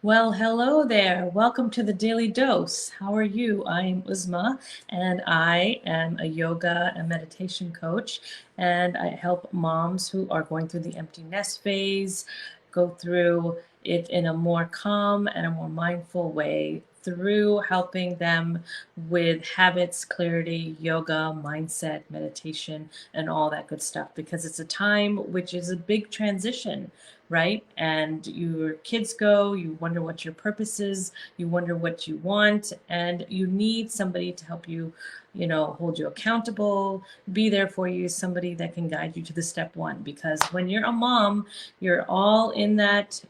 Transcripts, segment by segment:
Well, hello there. Welcome to the Daily Dose. How are you? I'm Uzma, and I am a yoga and meditation coach, and I help moms who are going through the empty nest phase go through it in a more calm and a more mindful way through helping them with habits, clarity, yoga, mindset, meditation, and all that good stuff because it's a time which is a big transition, right? And your kids go, you wonder what your purpose is, you wonder what you want, and you need somebody to help you, hold you accountable, be there for you, somebody that can guide you to the step one. Because when you're a mom, you're all in that,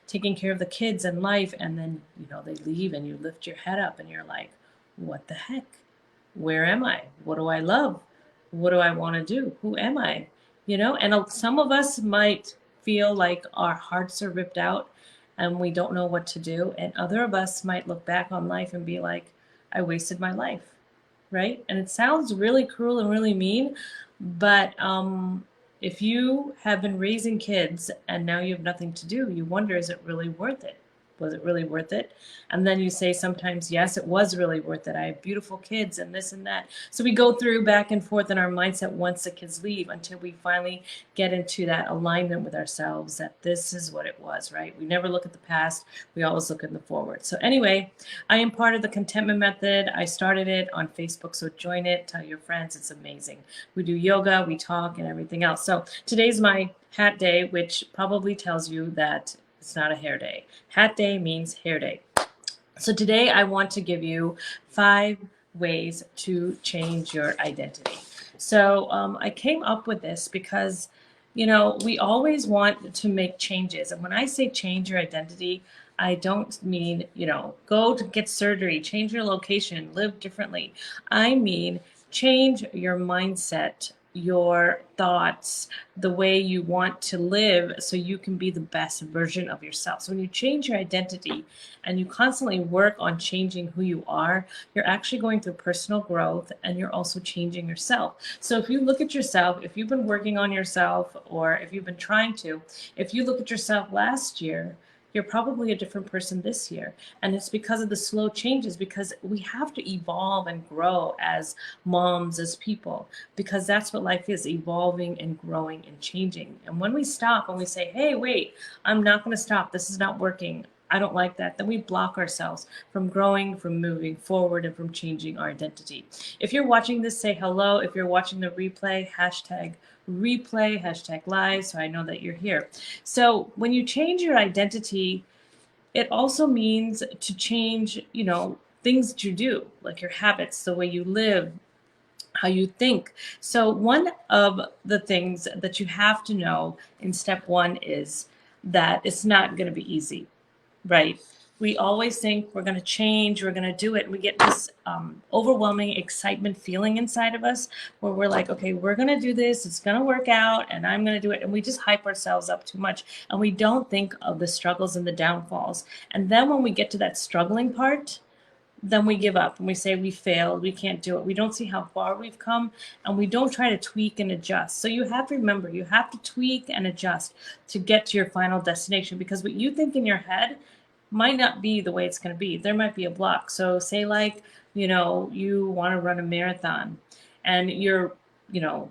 taking care of the kids and life, and then, they leave and you lift your head up and you're like, what the heck? Where am I? What do I love? What do I want to do? Who am I? And some of us might feel like our hearts are ripped out and we don't know what to do. And other of us might look back on life and be like, I wasted my life, right? And it sounds really cruel and really mean, but if you have been raising kids and now you have nothing to do, you wonder, is it really worth it? Was it really worth it? And then you say sometimes, yes, it was really worth it. I have beautiful kids and this and that. So we go through back and forth in our mindset once the kids leave until we finally get into that alignment with ourselves that this is what it was, right? We never look at the past. We always look in the forward. So anyway, I am part of the contentment method. I started it on Facebook. So join it, tell your friends. It's amazing. We do yoga, we talk and everything else. So today's my hat day, which probably tells you that it's not a hair day. Hat day means hair day. So today I want to give you 5 ways to change your identity. So I came up with this because, we always want to make changes. And when I say change your identity, I don't mean, go to get surgery, change your location, live differently. I mean, change your mindset, your thoughts, the way you want to live so you can be the best version of yourself. So when you change your identity and you constantly work on changing who you are, you're actually going through personal growth and you're also changing yourself. So if you look at yourself, if you've been working on yourself or if you've been trying to, if you look at yourself last year, you're probably a different person this year. And it's because of the slow changes, because we have to evolve and grow as moms, as people, because that's what life is, evolving and growing and changing. And when we stop and we say, hey, wait, I'm not going to stop. This is not working. I don't like that. Then we block ourselves from growing, from moving forward, and from changing our identity. If you're watching this, say hello. If you're watching the replay, hashtag replay, hashtag live, so I know that you're here. So when you change your identity, it also means to change, things that you do, like your habits, the way you live, how you think. So one of the things that you have to know in step one is that it's not going to be easy, right? We always think we're going to change, we're going to do it. And we get this overwhelming excitement feeling inside of us where we're like, okay, we're going to do this. It's going to work out and I'm going to do it. And we just hype ourselves up too much. And we don't think of the struggles and the downfalls. And then when we get to that struggling part, then we give up and we say we failed, we can't do it. We don't see how far we've come and we don't try to tweak and adjust. So you have to remember, you have to tweak and adjust to get to your final destination because what you think in your head might not be the way it's going to be. There might be a block. So say like, you want to run a marathon and you know,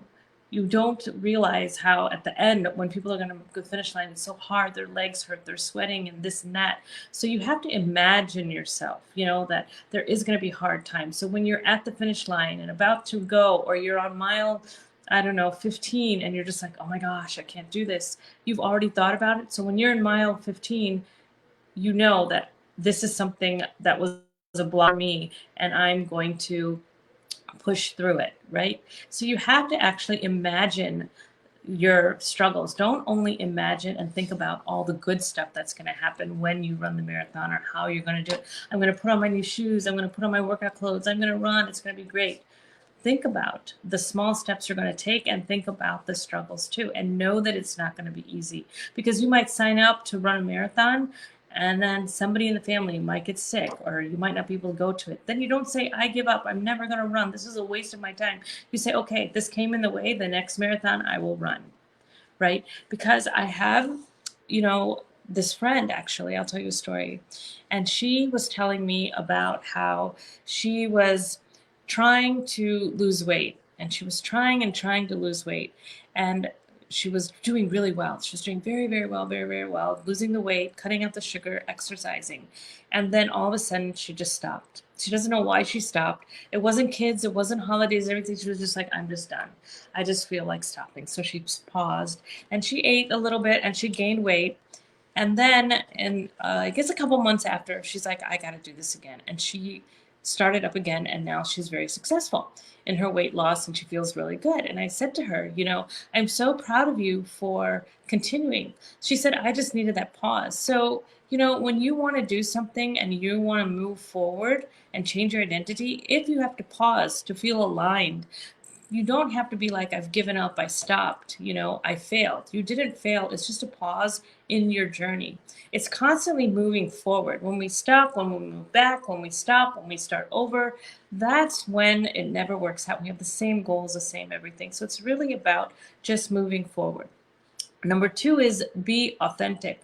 you don't realize how at the end when people are going to go finish line, it's so hard, their legs hurt, they're sweating and this and that. So you have to imagine yourself, that there is going to be hard times. So when you're at the finish line and about to go, or you're on mile, I don't know, 15, and you're just like, oh my gosh, I can't do this, you've already thought about it. So when you're in mile 15, you know that this is something that was a block for me and I'm going to push through it, right? So you have to actually imagine your struggles. Don't only imagine and think about all the good stuff that's going to happen when you run the marathon or how you're going to do it. I'm going to put on my new shoes. I'm going to put on my workout clothes. I'm going to run. It's going to be great. Think about the small steps you're going to take and think about the struggles too. And know that it's not going to be easy because you might sign up to run a marathon and then somebody in the family might get sick or you might not be able to go to it. Then you don't say, I give up. I'm never going to run. This is a waste of my time. You say, okay, this came in the way. The next marathon I will run, right? Because I have, this friend, actually, I'll tell you a story. And she was telling me about how she was trying to lose weight, and she was trying and trying to lose weight. And she was doing really well. She was doing very, very well, very, very well, losing the weight, cutting out the sugar, exercising. And then all of a sudden, she just stopped. She doesn't know why she stopped. It wasn't kids, it wasn't holidays, everything. She was just like, I'm just done. I just feel like stopping. So she paused and she ate a little bit and she gained weight. And then, I guess a couple months after, she's like, I got to do this again. And she started up again. And now she's very successful in her weight loss and she feels really good. And I said to her, I'm so proud of you for continuing. She said, I just needed that pause. So, when you want to do something and you want to move forward and change your identity, if you have to pause to feel aligned, you don't have to be like, I've given up, I stopped, I failed. You didn't fail. It's just a pause in your journey. It's constantly moving forward. When we stop, when we move back, when we stop, when we start over, that's when it never works out. We have the same goals, the same everything. So it's really about just moving forward. Number 2 is be authentic,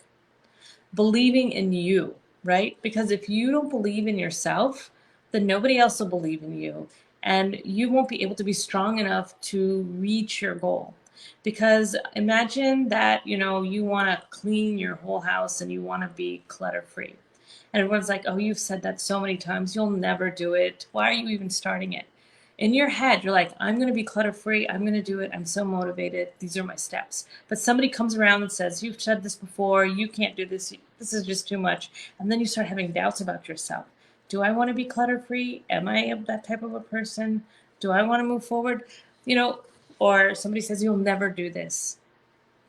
believing in you, right? Because if you don't believe in yourself, then nobody else will believe in you. And you won't be able to be strong enough to reach your goal. Because imagine that, you want to clean your whole house and you want to be clutter free. And everyone's like, oh, you've said that so many times, you'll never do it. Why are you even starting it? In your head, you're like, I'm going to be clutter free. I'm going to do it. I'm so motivated. These are my steps. But somebody comes around and says, you've said this before. You can't do this. This is just too much. And then you start having doubts about yourself. Do I want to be clutter free? Am I that type of a person? Do I want to move forward? Or somebody says, you'll never do this.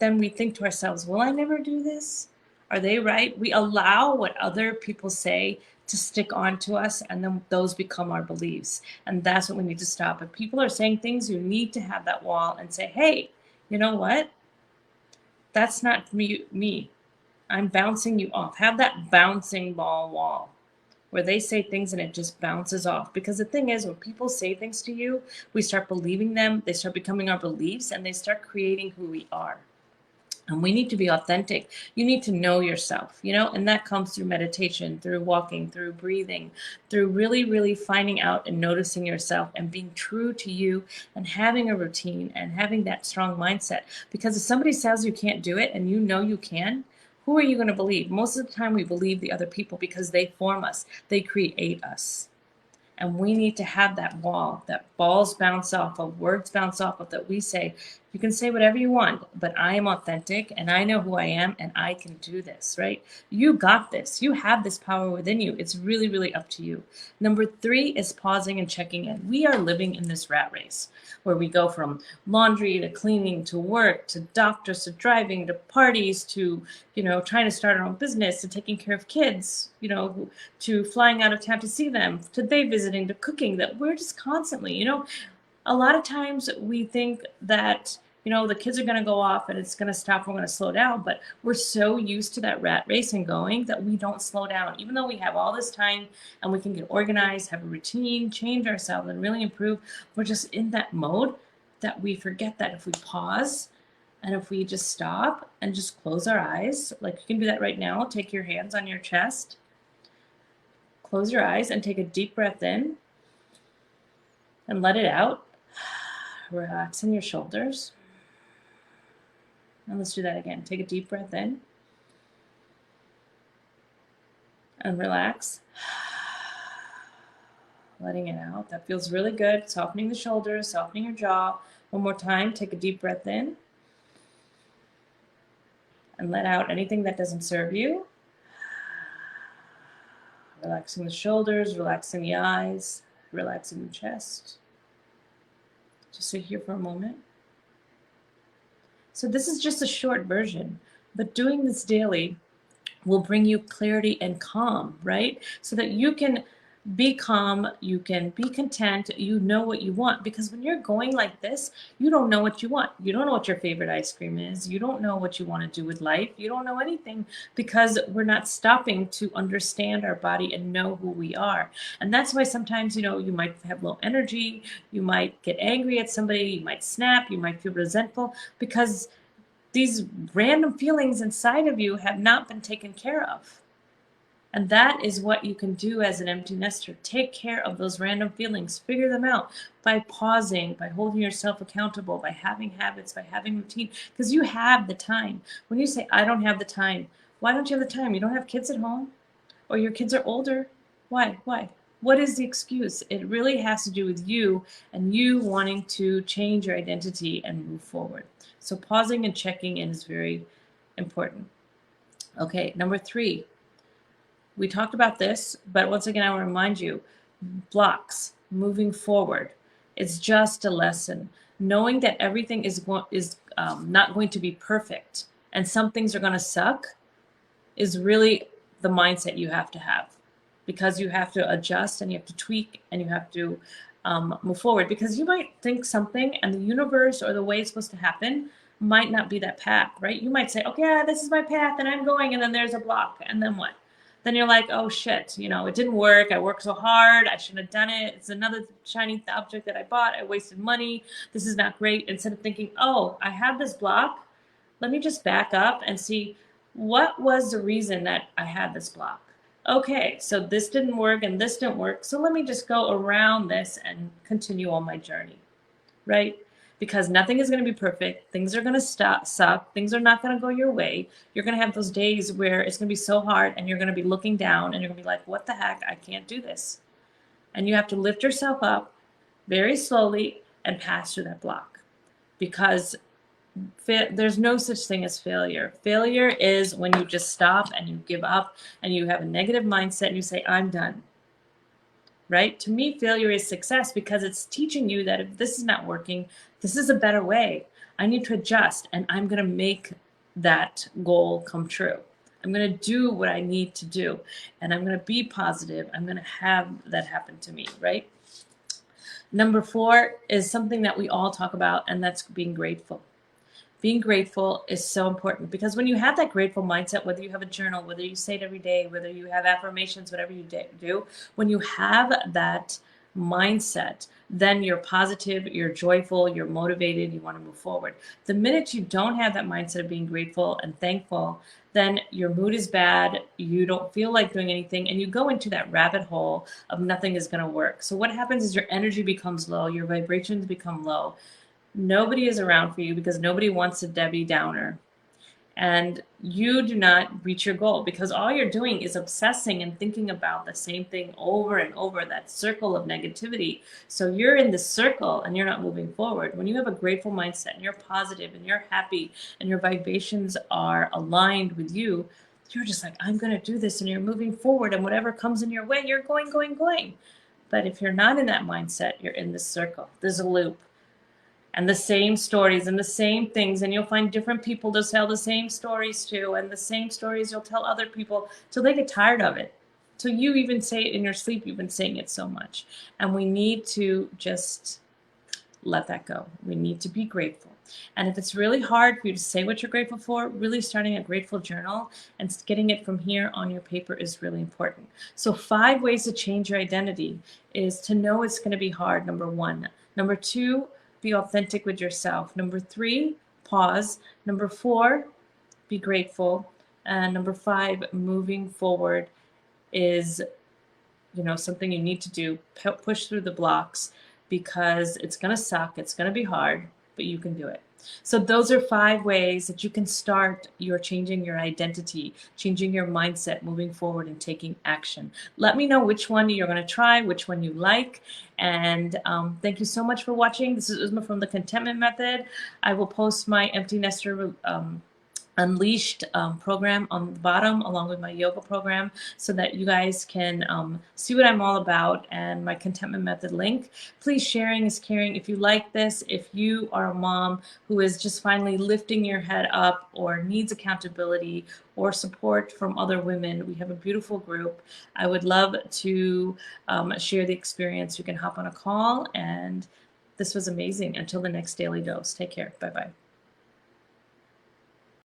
Then we think to ourselves, will I never do this? Are they right? We allow what other people say to stick on to us, and then those become our beliefs. And that's what we need to stop. If people are saying things, you need to have that wall and say, hey, you know what? That's not me. I'm bouncing you off. Have that bouncing ball wall where they say things and it just bounces off. Because the thing is, when people say things to you, we start believing them, they start becoming our beliefs, and they start creating who we are. And we need to be authentic. You need to know yourself, and that comes through meditation, through walking, through breathing, through really, really finding out and noticing yourself and being true to you and having a routine and having that strong mindset. Because if somebody says you can't do it and you know you can, who are you going to believe? Most of the time we believe the other people because they form us, they create us. And we need to have that wall that balls bounce off of, words bounce off of, that we say, you can say whatever you want, but I am authentic and I know who I am and I can do this, right? You got this. You have this power within you. It's really, really up to you. Number 3 is pausing and checking in. We are living in this rat race where we go from laundry to cleaning to work to doctors to driving to parties to, trying to start our own business to taking care of kids, to flying out of town to see them, to they visiting, to cooking, that we're just constantly, a lot of times we think that, the kids are going to go off and it's going to stop, we're going to slow down. But we're so used to that rat race and going that we don't slow down. Even though we have all this time and we can get organized, have a routine, change ourselves and really improve, we're just in that mode that we forget that if we pause and if we just stop and just close our eyes, like you can do that right now, take your hands on your chest, close your eyes and take a deep breath in and let it out. Relax in your shoulders. And let's do that again. Take a deep breath in and relax. Letting it out. That feels really good. Softening the shoulders, softening your jaw. One more time. Take a deep breath in and let out anything that doesn't serve you. Relaxing the shoulders, relaxing the eyes, relaxing the chest. Just sit here for a moment. So this is just a short version, but doing this daily will bring you clarity and calm, right? So that you can be calm, you can be content, you know what you want. Because when you're going like this, you don't know what you want. You don't know what your favorite ice cream is. You don't know what you want to do with life. You don't know anything because we're not stopping to understand our body and know who we are. And that's why sometimes, you might have low energy, you might get angry at somebody, you might snap, you might feel resentful because These random feelings inside of you have not been taken care of. And that is what you can do as an empty nester. Take care of those random feelings, figure them out by pausing, by holding yourself accountable, by having habits, by having routine, because you have the time. When you say, I don't have the time, why don't you have the time? You don't have kids at home, or your kids are older. Why? Why? What is the excuse? It really has to do with you and you wanting to change your identity and move forward. So pausing and checking in is very important. Okay, number 3. We talked about this, but once again, I will remind you, blocks, moving forward. It's just a lesson. Knowing that everything is not going to be perfect and some things are going to suck is really the mindset you have to have, because you have to adjust and you have to tweak and you have to move forward, because you might think something and the universe or the way it's supposed to happen might not be that path, right? You might say, okay, yeah, this is my path and I'm going, and then there's a block, and then what? Then you're like, oh shit, it didn't work. I worked so hard. I shouldn't have done it. It's another shiny object that I bought. I wasted money. This is not great. Instead of thinking, oh, I have this block. Let me just back up and see what was the reason that I had this block. Okay, so this didn't work and this didn't work. So let me just go around this and continue on my journey, right? Because nothing is going to be perfect. Things are going to suck. Things are not going to go your way. You're going to have those days where it's going to be so hard and you're going to be looking down and you're going to be like, what the heck? I can't do this. And you have to lift yourself up very slowly and pass through that block, because there's no such thing as failure. Failure is when you just stop and you give up and you have a negative mindset and you say, I'm done. Right? To me, failure is success, because it's teaching you that if this is not working, this is a better way. I need to adjust and I'm going to make that goal come true. I'm going to do what I need to do and I'm going to be positive. I'm going to have that happen to me, right? Number 4 is something that we all talk about, and that's being grateful. Being grateful is so important, because when you have that grateful mindset, whether you have a journal, whether you say it every day, whether you have affirmations, whatever you do, when you have that mindset, then you're positive, you're joyful, you're motivated, you want to move forward. The minute you don't have that mindset of being grateful and thankful, then your mood is bad, you don't feel like doing anything, and you go into that rabbit hole of nothing is going to work. So what happens is your energy becomes low, your vibrations become low. Nobody is around for you because nobody wants a Debbie Downer. And you do not reach your goal because all you're doing is obsessing and thinking about the same thing over and over, that circle of negativity. So you're in this circle and you're not moving forward. When you have a grateful mindset and you're positive and you're happy and your vibrations are aligned with you, you're just like, I'm going to do this, and you're moving forward, and whatever comes in your way, you're going, going, going. But if you're not in that mindset, you're in this circle. There's a loop. And the same stories and the same things, and you'll find different people to tell the same stories to, and the same stories you'll tell other people till they get tired of it. Till you even say it in your sleep, you've been saying it so much. And we need to just let that go. We need to be grateful. And if it's really hard for you to say what you're grateful for, really starting a grateful journal and getting it from here on your paper is really important. So 5 ways to change your identity is to know it's going to be hard, number 1. Number 2, be authentic with yourself. Number 3, pause. Number 4, be grateful. And number 5, moving forward is, something you need to do. Push through the blocks, because it's going to suck. It's going to be hard, but you can do it. So those are 5 ways that you can start your changing your identity, changing your mindset, moving forward and taking action. Let me know which one you're going to try, which one you like. And thank you so much for watching. This is Uzma from the Contentment Method. I will post my Empty Nester Unleashed program on the bottom, along with my yoga program, so that you guys can see what I'm all about, and my Contentment Method link. Please, sharing is caring. If you like this, if you are a mom who is just finally lifting your head up or needs accountability or support from other women, we have a beautiful group. I would love to share the experience. You can hop on a call, and this was amazing. Until the next Daily Dose, take care. Bye-bye.